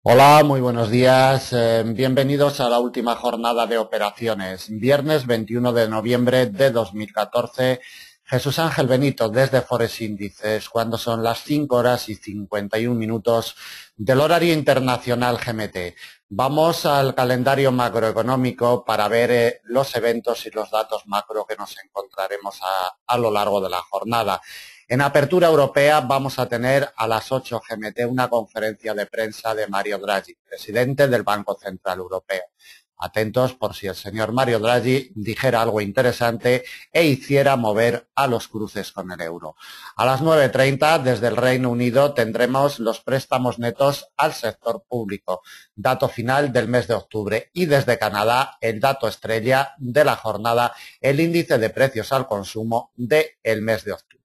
Hola, muy buenos días. Bienvenidos a la última jornada de operaciones. Viernes 21 de noviembre de 2014. Jesús Ángel Benito desde Forex Índices, cuando son las 5 horas y 51 minutos del horario internacional GMT. Vamos al calendario macroeconómico para ver los eventos y los datos macro que nos encontraremos a lo largo de la jornada. En apertura europea vamos a tener a las 8 GMT una conferencia de prensa de Mario Draghi, presidente del Banco Central Europeo. Atentos por si el señor Mario Draghi dijera algo interesante e hiciera mover a los cruces con el euro. A las 9:30 desde el Reino Unido tendremos los préstamos netos al sector público, dato final del mes de octubre, y desde Canadá el dato estrella de la jornada, el índice de precios al consumo del mes de octubre.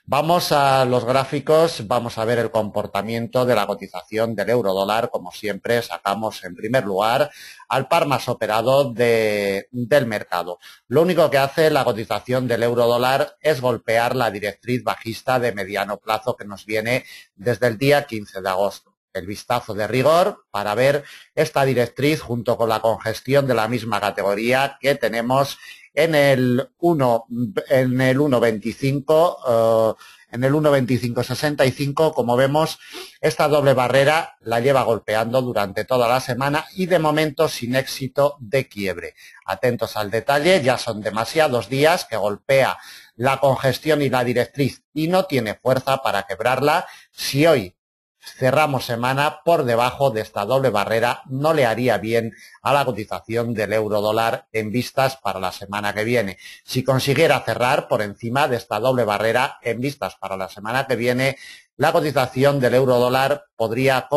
Vamos a los gráficos, vamos a ver el comportamiento de la cotización del euro dólar. Como siempre, sacamos en primer lugar al par más operado del mercado. Lo único que hace la cotización del euro dólar es golpear la directriz bajista de mediano plazo que nos viene desde el día 15 de agosto. El vistazo de rigor para ver esta directriz junto con la congestión de la misma categoría que tenemos en el 1.2565, como vemos, esta doble barrera la lleva golpeando durante toda la semana y de momento sin éxito de quiebre. Atentos al detalle, ya son demasiados días que golpea la congestión y la directriz y no tiene fuerza para quebrarla. Si hoy cerramos semana por debajo de esta doble barrera, no le haría bien a la cotización del euro dólar en vistas para la semana que viene. Si consiguiera cerrar por encima de esta doble barrera en vistas para la semana que viene, la cotización del euro dólar podría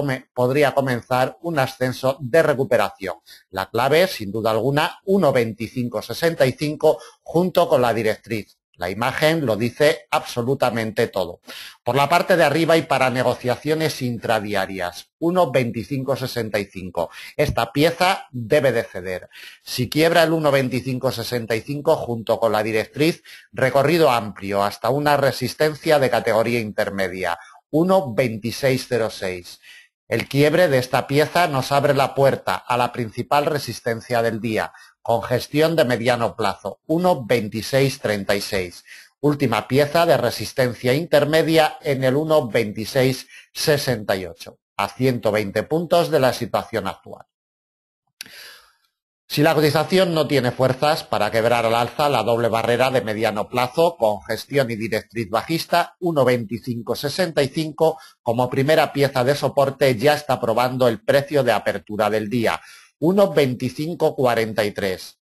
comenzar un ascenso de recuperación. La clave, sin duda alguna, 1.2565 junto con la directriz. La imagen lo dice absolutamente todo. Por la parte de arriba y para negociaciones intradiarias, 1.2565. Esta pieza debe de ceder. Si quiebra el 1.2565 junto con la directriz, recorrido amplio hasta una resistencia de categoría intermedia, 1.2606. El quiebre de esta pieza nos abre la puerta a la principal resistencia del día, congestión de mediano plazo, 1.2636. Última pieza de resistencia intermedia en el 1.2668, a 120 puntos de la situación actual. Si la cotización no tiene fuerzas para quebrar al alza la doble barrera de mediano plazo, congestión y directriz bajista, 1.2565 como primera pieza de soporte ya está probando el precio de apertura del día, 1.2543.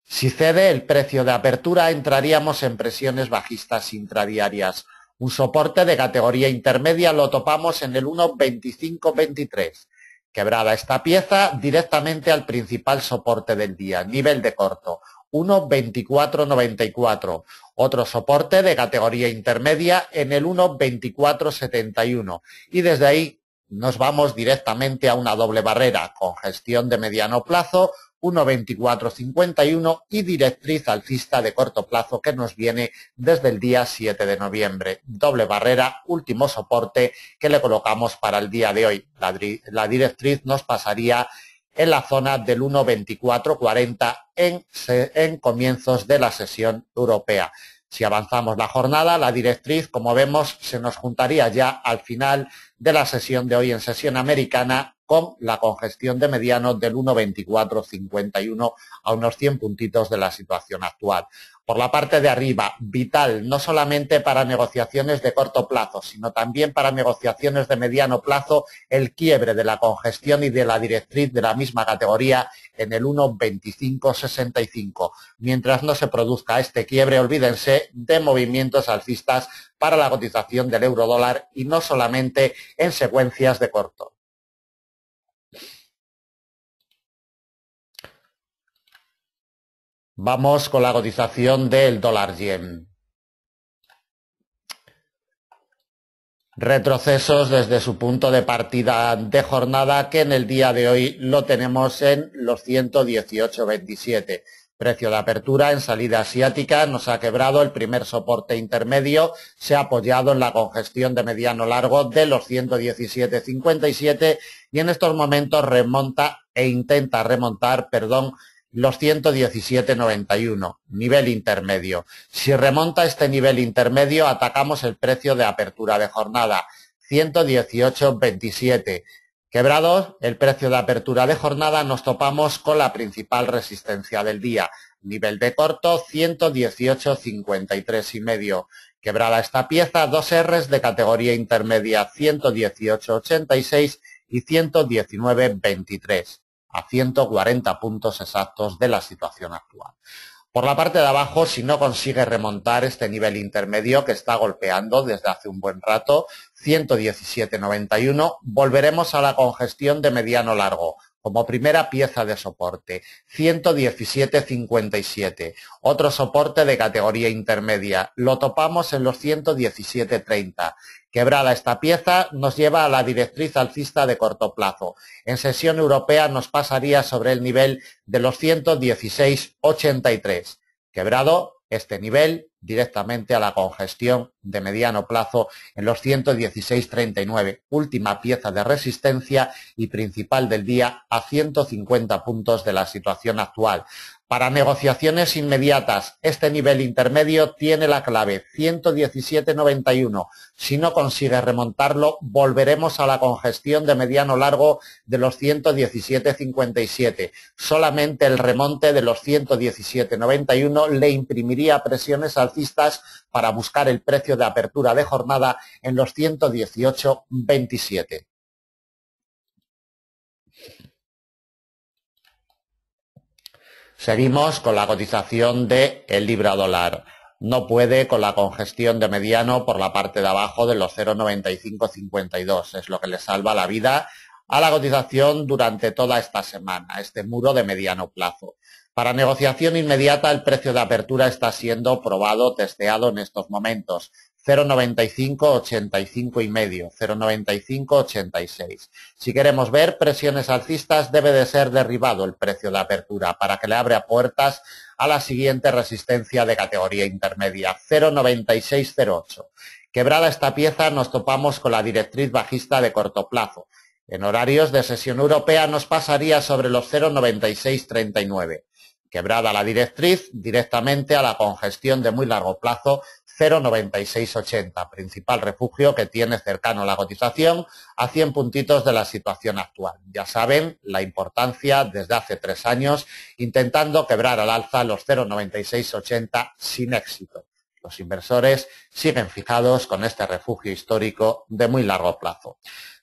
Si cede el precio de apertura, entraríamos en presiones bajistas intradiarias. Un soporte de categoría intermedia lo topamos en el 1.2523. Quebrada esta pieza, directamente al principal soporte del día, nivel de corto, 1.2494. Otro soporte de categoría intermedia en el 1.2471. Y desde ahí nos vamos directamente a una doble barrera, congestión de mediano plazo, 1.2451 y directriz alcista de corto plazo que nos viene desde el día 7 de noviembre. Doble barrera, último soporte que le colocamos para el día de hoy. La directriz nos pasaría en la zona del 1.2440 en comienzos de la sesión europea. Si avanzamos la jornada, la directriz, como vemos, se nos juntaría ya al final de la sesión de hoy en sesión americana con la congestión de mediano del 1.2451 a unos 100 puntitos de la situación actual. Por la parte de arriba, vital no solamente para negociaciones de corto plazo, sino también para negociaciones de mediano plazo, el quiebre de la congestión y de la directriz de la misma categoría en el 1.2565. Mientras no se produzca este quiebre, olvídense de movimientos alcistas para la cotización del euro dólar y no solamente en secuencias de corto. Vamos con la cotización del dólar yen. Retrocesos desde su punto de partida de jornada, que en el día de hoy lo tenemos en los 118,27. Precio de apertura en salida asiática nos ha quebrado el primer soporte intermedio, se ha apoyado en la congestión de mediano largo de los 117,57 y en estos momentos intenta remontar, los 117,91, nivel intermedio. Si remonta este nivel intermedio, atacamos el precio de apertura de jornada, 118,27. Quebrados el precio de apertura de jornada, nos topamos con la principal resistencia del día, nivel de corto 118,53,5. Quebrada esta pieza, dos Rs de categoría intermedia 118,86 y 119,23, a 140 puntos exactos de la situación actual. Por la parte de abajo, si no consigue remontar este nivel intermedio que está golpeando desde hace un buen rato, 117,91, volveremos a la congestión de mediano largo, como primera pieza de soporte, 117,57. Otro soporte de categoría intermedia, lo topamos en los 117,30. Quebrada esta pieza, nos lleva a la directriz alcista de corto plazo. En sesión europea nos pasaría sobre el nivel de los 116,83. Quebrado este nivel, directamente a la congestión de mediano plazo en los 116,39, última pieza de resistencia y principal del día a 150 puntos de la situación actual. Para negociaciones inmediatas, este nivel intermedio tiene la clave 117,91. Si no consigue remontarlo, volveremos a la congestión de mediano largo de los 117,57. Solamente el remonte de los 117,91 le imprimiría presiones alcistas para buscar el precio de apertura de jornada en los 118,27. Seguimos con la cotización del libra dólar. No puede con la congestión de mediano por la parte de abajo de los 0,9552. Es lo que le salva la vida a la cotización durante toda esta semana, este muro de mediano plazo. Para negociación inmediata, el precio de apertura está siendo probado, testeado en estos momentos. 0,9585 y medio, 0,9586. Si queremos ver presiones alcistas, debe de ser derribado el precio de apertura para que le abra puertas a la siguiente resistencia de categoría intermedia, 0,9608. Quebrada esta pieza, nos topamos con la directriz bajista de corto plazo. En horarios de sesión europea nos pasaría sobre los 0,9639. Quebrada la directriz, directamente a la congestión de muy largo plazo, 0,9680, principal refugio que tiene cercano a la cotización a 100 puntitos de la situación actual. Ya saben la importancia desde hace 3 años intentando quebrar al alza los 0,9680 sin éxito. Los inversores siguen fijados con este refugio histórico de muy largo plazo.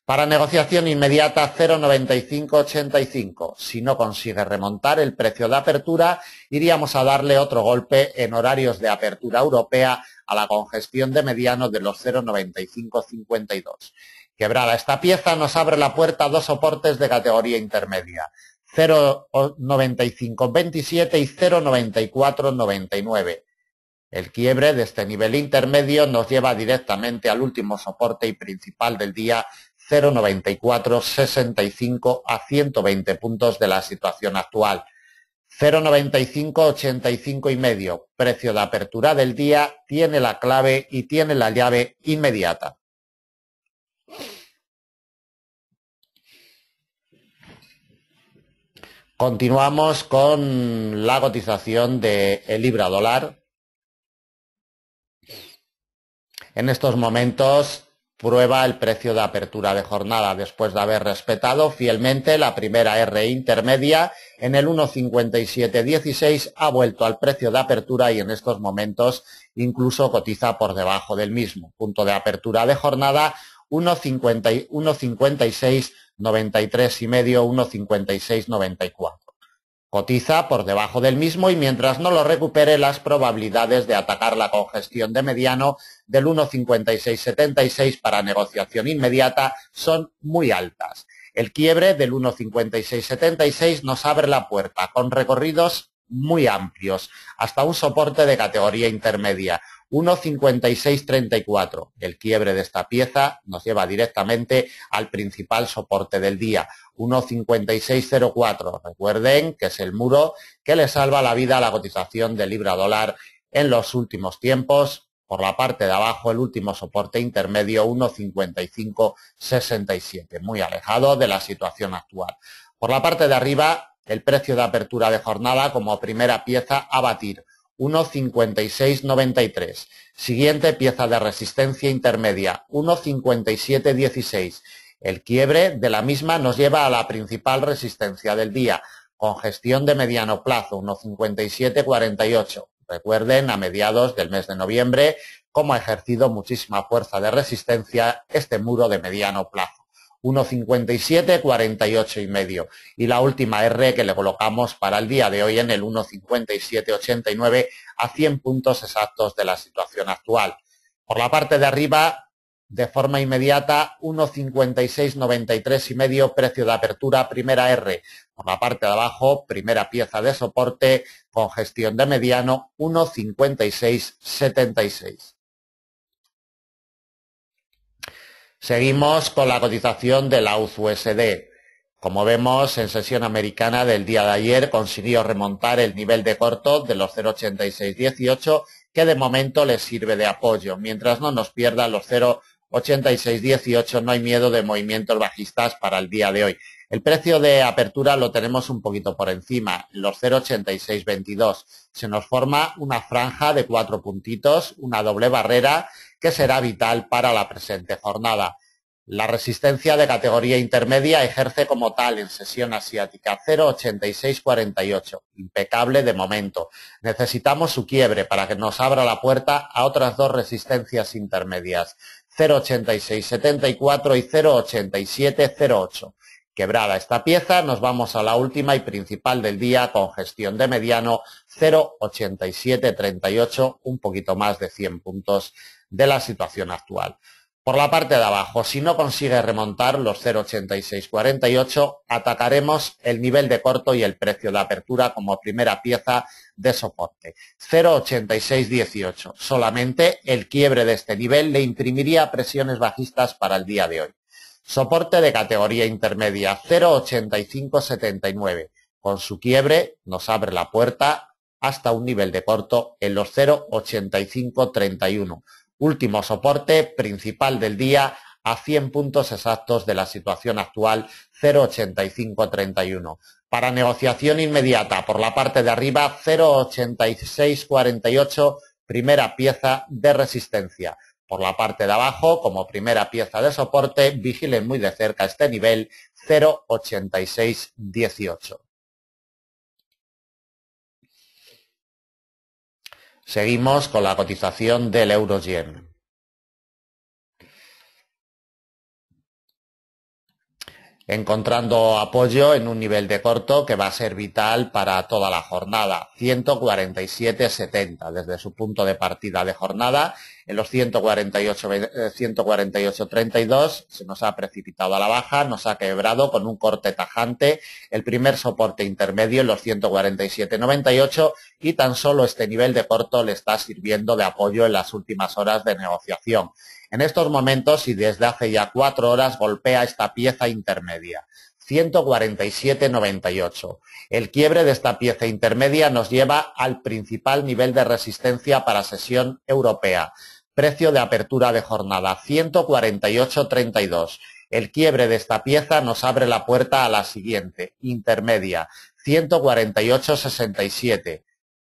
Para negociación inmediata 0,9585. Si no consigue remontar el precio de apertura, iríamos a darle otro golpe en horarios de apertura europea a la congestión de mediano de los 0,9552. Quebrada esta pieza, nos abre la puerta a dos soportes de categoría intermedia, 0,9527 y 0,9499. El quiebre de este nivel intermedio nos lleva directamente al último soporte y principal del día, 0,9465 a 120 puntos de la situación actual. 0,9585 y medio, precio de apertura del día, tiene la clave y tiene la llave inmediata. Continuamos con la cotización del libra dólar. En estos momentos prueba el precio de apertura de jornada después de haber respetado fielmente la primera R intermedia en el 1,5716, ha vuelto al precio de apertura y en estos momentos incluso cotiza por debajo del mismo. Punto de apertura de jornada 1,5693 y medio, 1,5694. Cotiza por debajo del mismo y mientras no lo recupere, las probabilidades de atacar la congestión de mediano del 1,5676 para negociación inmediata son muy altas. El quiebre del 1,5676 nos abre la puerta con recorridos muy amplios hasta un soporte de categoría intermedia, 1,5634. El quiebre de esta pieza nos lleva directamente al principal soporte del día, 1,5604. Recuerden que es el muro que le salva la vida a la cotización de libra dólar en los últimos tiempos. Por la parte de abajo, el último soporte intermedio, 1,5567, muy alejado de la situación actual. Por la parte de arriba, el precio de apertura de jornada como primera pieza a batir, 1,5693. Siguiente pieza de resistencia intermedia, 1,5716. El quiebre de la misma nos lleva a la principal resistencia del día, con gestión de mediano plazo, 1,5748. Recuerden, a mediados del mes de noviembre, cómo ha ejercido muchísima fuerza de resistencia este muro de mediano plazo. 1,5748 y medio. Y la última R que le colocamos para el día de hoy en el 1,5789 a 100 puntos exactos de la situación actual. Por la parte de arriba, de forma inmediata, 1,5693 y medio, precio de apertura, primera R. Por la parte de abajo, primera pieza de soporte con gestión de mediano, 1,5676. Seguimos con la cotización de la USD. Como vemos, en sesión americana del día de ayer consiguió remontar el nivel de corto de los 0,8618, que de momento les sirve de apoyo. Mientras no nos pierdan los 0,8618, no hay miedo de movimientos bajistas para el día de hoy. El precio de apertura lo tenemos un poquito por encima, los 0,8622. Se nos forma una franja de 4 puntitos, una doble barrera que será vital para la presente jornada. La resistencia de categoría intermedia ejerce como tal en sesión asiática, 0,8648, impecable de momento. Necesitamos su quiebre para que nos abra la puerta a otras dos resistencias intermedias, 0,8674 y 0,8708. Quebrada esta pieza, nos vamos a la última y principal del día con gestión de mediano, 0,8738, un poquito más de 100 puntos de la situación actual. Por la parte de abajo, si no consigue remontar los 0,8648, atacaremos el nivel de corto y el precio de apertura como primera pieza de soporte, 0,8618. Solamente el quiebre de este nivel le imprimiría presiones bajistas para el día de hoy. Soporte de categoría intermedia, 0,8579. Con su quiebre nos abre la puerta hasta un nivel de corto en los 0,8531. Último soporte principal del día a 100 puntos exactos de la situación actual, 0,8531. Para negociación inmediata por la parte de arriba, 0,8648, primera pieza de resistencia. Por la parte de abajo, como primera pieza de soporte, vigilen muy de cerca este nivel, 0,8618. Seguimos con la cotización del euro-yen. Encontrando apoyo en un nivel de corto que va a ser vital para toda la jornada, 147,70 desde su punto de partida de jornada. En los 148,32 se nos ha precipitado a la baja, nos ha quebrado con un corte tajante el primer soporte intermedio en los 147,98 y tan solo este nivel de corto le está sirviendo de apoyo en las últimas horas de negociación. En estos momentos y desde hace ya 4 horas golpea esta pieza intermedia, 147,98. El quiebre de esta pieza intermedia nos lleva al principal nivel de resistencia para sesión europea. Precio de apertura de jornada, 148,32. El quiebre de esta pieza nos abre la puerta a la siguiente, intermedia, 148,67.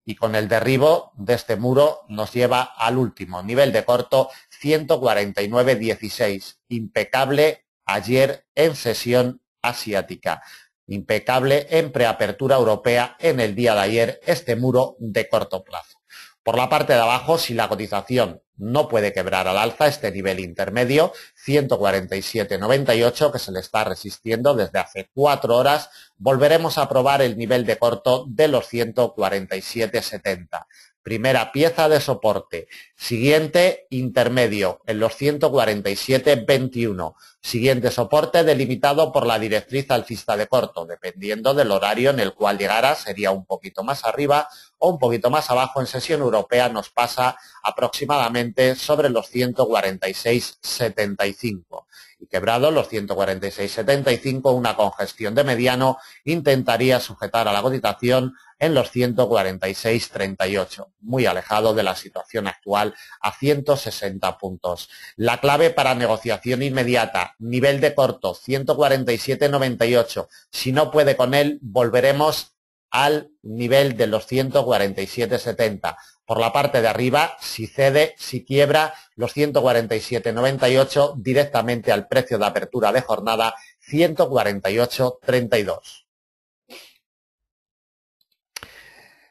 Y con el derribo de este muro nos lleva al último nivel de corto, 149,16. Impecable ayer en sesión asiática. Impecable en preapertura europea en el día de ayer este muro de corto plazo. Por la parte de abajo, si la cotización no puede quebrar al alza este nivel intermedio, 147,98, que se le está resistiendo desde hace 4 horas, volveremos a probar el nivel de corto de los 147,70. primera pieza de soporte. Siguiente intermedio en los 147,21. Siguiente soporte delimitado por la directriz alcista de corto. Dependiendo del horario en el cual llegara, sería un poquito más arriba o un poquito más abajo. En sesión europea nos pasa aproximadamente sobre los 146,75. Y quebrado los 146,75, una congestión de mediano intentaría sujetar a la cotización en los 146,38, muy alejado de la situación actual a 160 puntos. La clave para negociación inmediata, nivel de corto, 147,98. Si no puede con él, volveremos al nivel de los 147,70. Por la parte de arriba, si cede, si quiebra, los 147,98 directamente al precio de apertura de jornada, 148,32.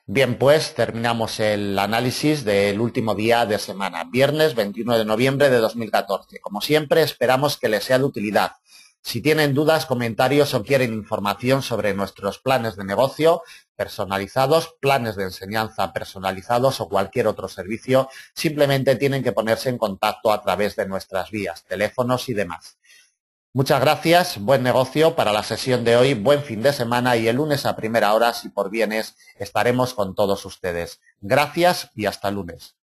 Bien, pues terminamos el análisis del último día de semana, viernes 21 de noviembre de 2014. Como siempre, esperamos que les sea de utilidad. Si tienen dudas, comentarios o quieren información sobre nuestros planes de negocio personalizados, planes de enseñanza personalizados o cualquier otro servicio, simplemente tienen que ponerse en contacto a través de nuestras vías, teléfonos y demás. Muchas gracias, buen negocio para la sesión de hoy, buen fin de semana y el lunes a primera hora, si por bien es, estaremos con todos ustedes. Gracias y hasta el lunes.